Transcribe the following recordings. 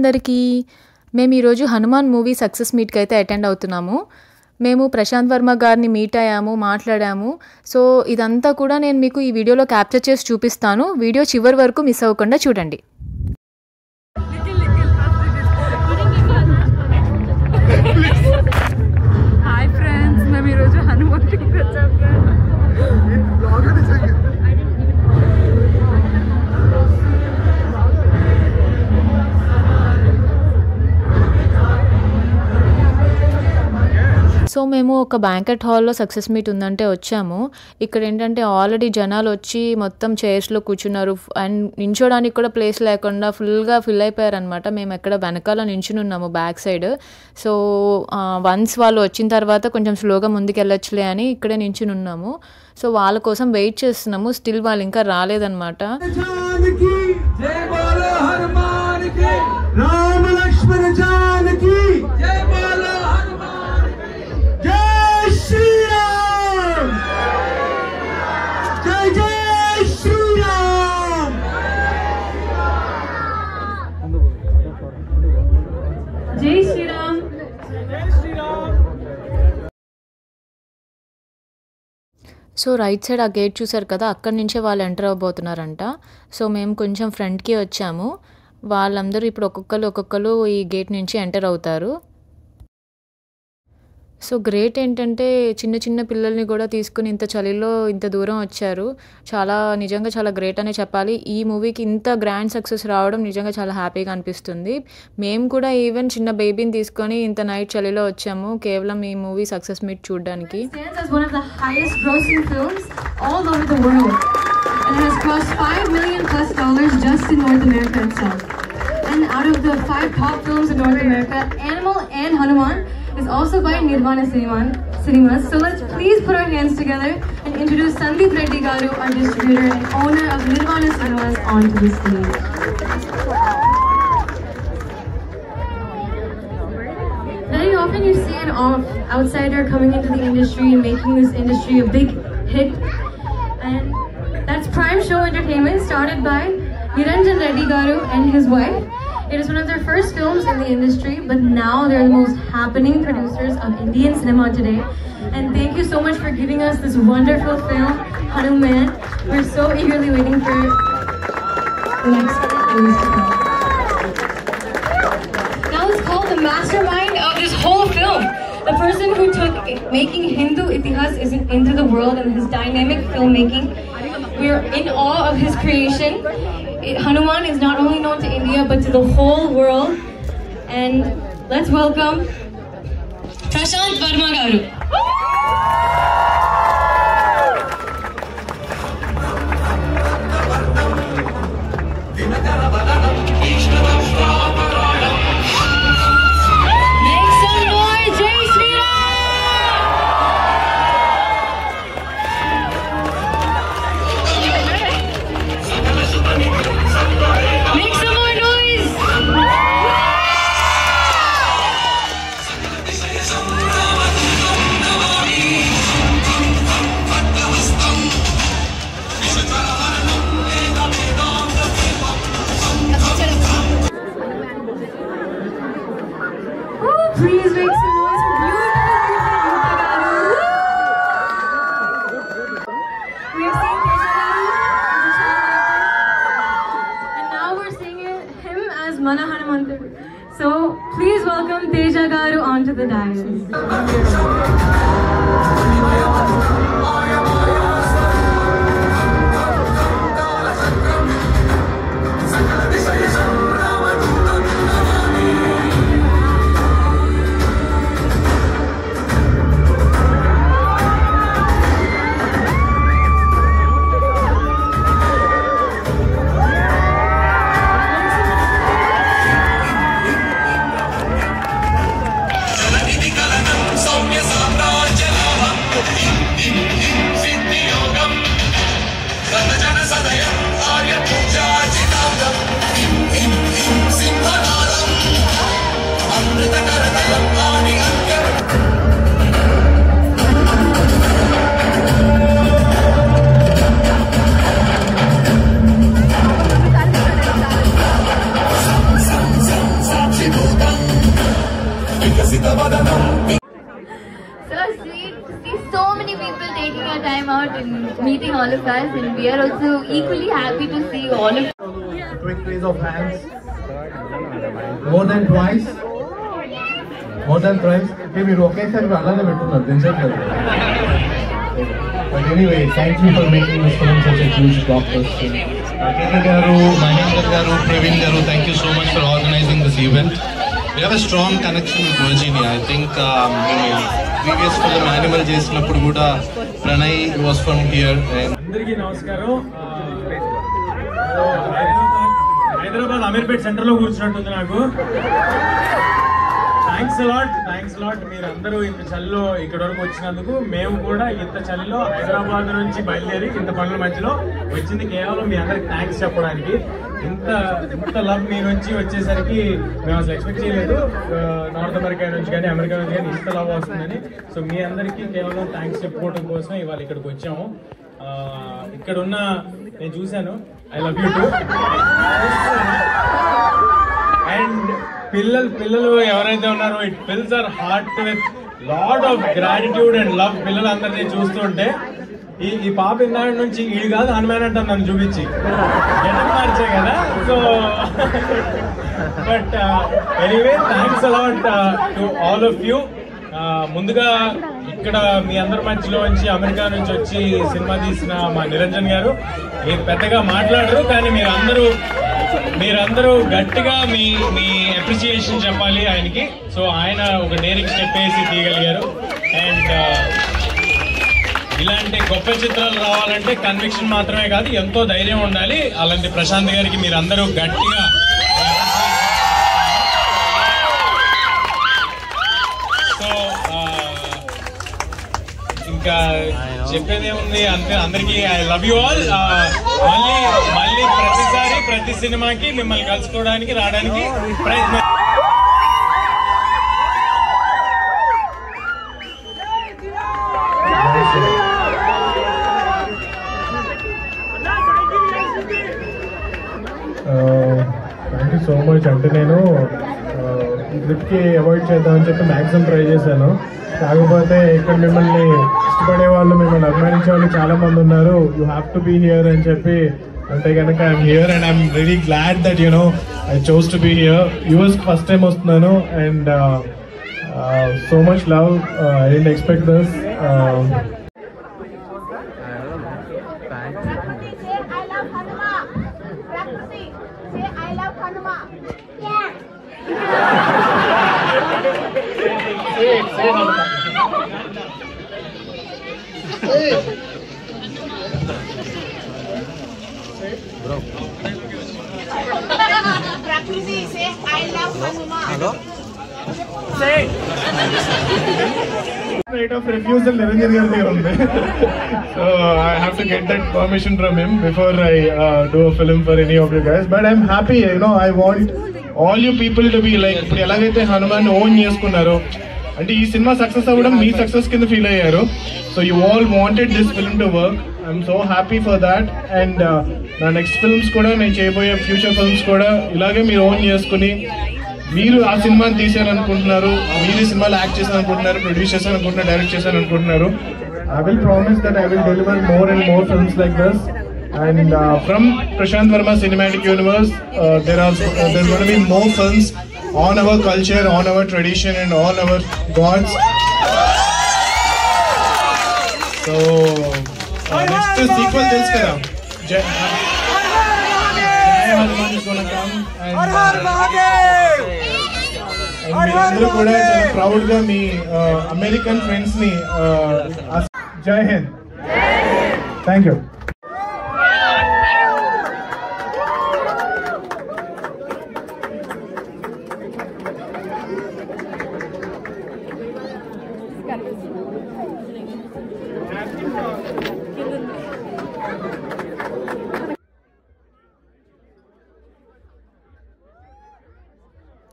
అందరికీ. మేము ఈరోజు హనుమాన్ మూవీ సక్సెస్ మీట్కి అయితే అటెండ్ అవుతున్నాము. మేము ప్రశాంత్ వర్మ గారిని మీట్ అయ్యాము, మాట్లాడాము. సో ఇదంతా కూడా నేను మీకు ఈ వీడియోలో క్యాప్చర్ చేసి చూపిస్తాను. వీడియో చివరి వరకు మిస్ అవ్వకుండా చూడండి. హాయ్ ఫ్రెండ్స్, మేము ఈరోజు హనుమాన్కి వచ్చాము. సో మేము ఒక బ్యాంకెట్ హాల్లో సక్సెస్ మీట్ ఉందంటే వచ్చాము. ఇక్కడ ఏంటంటే ఆల్రెడీ జనాలు వచ్చి మొత్తం చైర్స్లో కూర్చున్నారు అండ్ నించోడానికి కూడా ప్లేస్ లేకుండా ఫుల్గా ఫిల్ అయిపోయారనమాట. మేము ఎక్కడ వెనకాల నించుని ఉన్నాము బ్యాక్ సైడ్. సో వన్స్ వాళ్ళు వచ్చిన తర్వాత కొంచెం స్లోగా ముందుకు వెళ్ళొచ్చులే అని ఇక్కడే నించుని ఉన్నాము. సో వాళ్ళ కోసం వెయిట్ చేస్తున్నాము. స్టిల్ వాళ్ళు ఇంకా రాలేదన్నమాట. జై శ్రీరామ్. సో రైట్ సైడ్ ఆ గేట్ చూసారు కదా, అక్కడి నుంచే వాళ్ళు ఎంటర్ అవ్వబోతున్నారంట. సో మేము కొంచెం ఫ్రంట్కి వచ్చాము. వాళ్ళందరూ ఇప్పుడు ఒక్కొక్కరు ఈ గేట్ నుంచి ఎంటర్ అవుతారు. సో గ్రేట్ ఏంటంటే చిన్న పిల్లల్ని కూడా తీసుకుని ఇంత చలిలో ఇంత దూరం వచ్చారు. నిజంగా చాలా గ్రేట్ అనే చెప్పాలి. ఈ మూవీకి ఇంత గ్రాండ్ సక్సెస్ రావడం నిజంగా చాలా హ్యాపీగా అనిపిస్తుంది. మేము కూడా ఈవెన్ చిన్న బేబీని తీసుకొని ఇంత నైట్ చలిలో వచ్చాము కేవలం ఈ మూవీ సక్సెస్ మీట్ చూడడానికి. Is also by Nirvana Cinemas. So let's please put our hands together and introduce Sandeep Reddy Garu, our distributor and owner of Nirvana Cinemas, onto the stage. Very often you see an outsider coming into the industry and making this industry a big hit, and that's Prime Show Entertainment, started by Niranjan Reddy Garu and his wife. It is one of their first films in the industry, but now they're the most happening producers of Indian cinema today. And thank you so much for giving us this wonderful film, Hanuman. We're so eagerly waiting for the next release to come. Now it's called the mastermind of this whole film. The person who took making Hindu Itihas into the world and his dynamic filmmaking. We are in awe of his creation. Hanuman is not only known to India but to the whole world. And let's welcome Prashant Verma Garu. Make some noise, Jai Shri Make some more noise! Please make some noise for beautiful Garu. We have seen Teja Garu as a child actor, and now we're seeing him as Mana Hanumantu. So please welcome Teja Garu onto the dais. Soumya Samrajya Lava. So sweet to see so many people taking your time out and meeting all of us, and we are also equally happy to see all of you. Quick raise of hands. More than twice. More than thrice. Hey, మీరు ఒకేసారి అలాగే పెట్టున్నారు దించట్లేదు. But anyway, thank you for making this film such a huge blockbuster. Keke garu, Mahendra garu, Praveen garu, thank you so much for organizing this event. We have a strong connection with Virginia. I think previous film Animal చేసినప్పుడు కూడా Pranay was from here. అందరికీ నమస్కారం. Hyderabad Ameerpet centre లో కూర్చున్నట్టుంది నాకు. Thanks lot మీరు అందరూ ఇంత చలిలో ఇక్కడ వరకు వచ్చినందుకు. మేము కూడా ఇంత చలిలో హైదరాబాద్ నుంచి బయలుదేరి ఇంత పనుల మధ్యలో వచ్చింది కేవలం మీ అందరికి థ్యాంక్స్ చెప్పడానికి. ఇంత లవ్ మీ నుంచి వచ్చేసరికి మేము అసలు ఎక్స్పెక్ట్ చేయలేదు. నార్త్ అమెరికా నుంచి కానీ అమెరికా నుంచి కానీ ఇంత లవ్ వస్తుందని. సో మీ అందరికీ కేవలం థ్యాంక్స్ చెప్పుకోవడం కోసం ఇవాళ ఇక్కడికి వచ్చాము. ఇక్కడ ఉన్న నేను చూశాను, I love you two. And పిల్లలు ఎవరైతే ఉన్నారో it fills our heart with lot of gratitude and love. పిల్లలందరినీ చూస్తుంటే ఈ పాప ఇందాక నుంచి ఇది కాదు హనుమాన్ అంటాను నన్ను చూపించి జనం మార్చే కదా. So but anyway thanks a lot to all of you. ముందుగా ఇక్కడ మీ అందరి మధ్యలో నుంచి అమెరికా నుంచి వచ్చి సినిమా తీసిన మా నిరంజన్ గారు మీరు పెద్దగా మాట్లాడరు, కానీ మీరందరూ గట్టిగా మీ అప్రిసియేషన్ చెప్పాలి ఆయనకి. సో ఆయన ఒక డేరింగ్ స్టెప్ వేసి తీయగలిగారు. అండ్ ఇలాంటి గొప్ప చిత్రాలు రావాలంటే కన్విక్షన్ మాత్రమే కాదు, ఎంతో ధైర్యం ఉండాలి. అలాంటి ప్రశాంత్ గారికి మీరందరూ గట్టిగా సో ఇంకా చెప్పేదేముంది అంతే. అందరికీ ఐ లవ్ యూ ఆల్. మళ్ళీ ప్రతిసారి ప్రతి సినిమాకి మిమ్మల్ని కలుసుకోవడానికి రావడానికి ప్రయత్నం. Thank you so much. అంటే నేను ఈ ట్రిప్కి అవాయిడ్ చేద్దామని చెప్పి మ్యాక్సిమం ట్రై చేశాను. కాకపోతే ఇక్కడ మిమ్మల్ని ఇష్టపడే వాళ్ళు, మిమ్మల్ని అభిమానించే వాళ్ళు చాలా మంది ఉన్నారు. You have to be here అని చెప్పి అంటే కనుక I'm here and I'm very glad that I chose to be here. US first time వస్తున్నాను and so much love. I don't expect this. Prakriti, say I love Hanuma. Hello? Say. Rate of refusal Niranjan gardi undi. So I have to get that permission from him before I do a film for any of you guys. But I'm happy, I want all you people to be like, ఇప్పుడు ఎలాగైతే Hanuman own చేసుకున్నారో అంటే ఈ cinema success అవ్వడం మీ success కింద feel అయ్యారు. So you all wanted this film to work. I'm so happy for that. And నా next films కూడా నేను చేయబోయే ఫ్యూచర్ ఫిల్మ్స్ కూడా ఇలాగే మీరు ఓన్ చేసుకుని మీరు ఆ సినిమాని తీసారనుకుంటున్నారు, మీరు ఈ సినిమాలో యాక్ట్ చేశారనుకుంటున్నారు, ప్రొడ్యూస్ చేశారనుకుంటున్నారు, డైరెక్ట్ చేశారనుకుంటున్నారు. I will promise that I will deliver more and more films like this. And from Prashant Verma Cinematic Universe, there's going to be more films on our culture, on our tradition, and on our gods. So next sequel tells kada Jai Hanuman is going to come, and meerandaru kuda chala proud ga mee American friends ni Jai Hind. Thank you.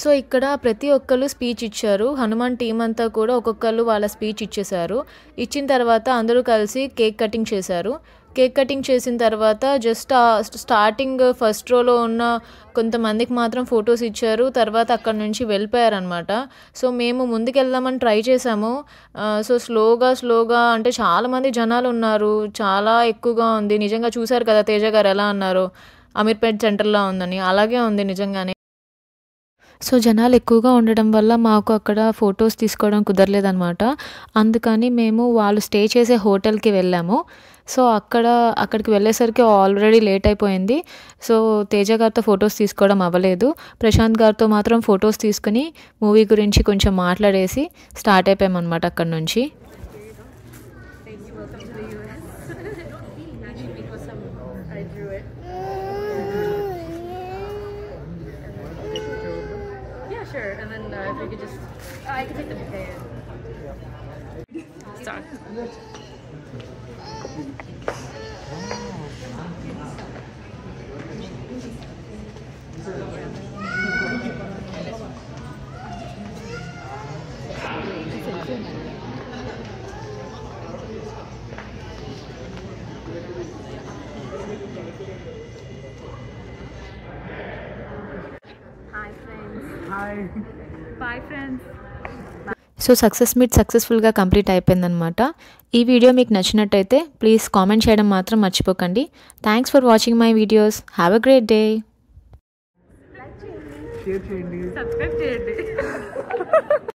So ఇక్కడ ప్రతి ఒక్కళ్ళు speech ఇచ్చారు. Hanuman team అంతా కూడా ఒక్కొక్కళ్ళు వాళ్ళ speech ఇచ్చేశారు. ఇచ్చిన తర్వాత అందరూ కలిసి కేక్ కటింగ్ చేశారు. కేక్ కటింగ్ చేసిన తర్వాత జస్ట్ స్టార్టింగ్ ఫస్ట్ రోలో ఉన్న కొంతమందికి మాత్రం ఫొటోస్ ఇచ్చారు. తర్వాత అక్కడ నుంచి వెళ్ళిపోయారనమాట. సో మేము ముందుకెళ్దామని ట్రై చేసాము. సో స్లోగా అంటే చాలామంది జనాలు ఉన్నారు, చాలా ఎక్కువగా ఉంది. నిజంగా చూశారు కదా తేజ గారు ఎలా అన్నారు, అమీర్పేట్ సెంటర్లో ఉందని. అలాగే ఉంది నిజంగానే. సో జనాలు ఎక్కువగా ఉండడం వల్ల మాకు అక్కడ ఫొటోస్ తీసుకోవడం కుదరలేదనమాట. అందుకని మేము వాళ్ళు స్టే చేసే హోటల్కి వెళ్ళాము. సో అక్కడికి వెళ్ళేసరికి ఆల్రెడీ లేట్ అయిపోయింది. సో తేజ గారితో ఫొటోస్ తీసుకోవడం అవ్వలేదు. ప్రశాంత్ గారితో మాత్రం ఫొటోస్ తీసుకుని మూవీ గురించి కొంచెం మాట్లాడేసి స్టార్ట్ అయిపోయామన్నమాట అక్కడ నుంచి. Sure, and then if we could just, I could take the bouquet. Start. Hi friends. Hi. Bye friends. So success meet సక్సెస్ఫుల్గా కంప్లీట్ అయిపోయిందనమాట. ఈ వీడియో మీకు నచ్చినట్టయితే ప్లీజ్ కామెంట్ చేయడం మాత్రం మర్చిపోకండి. Thanks for watching my videos. Have a great day. Share చేయండి, subscribe చేయండి.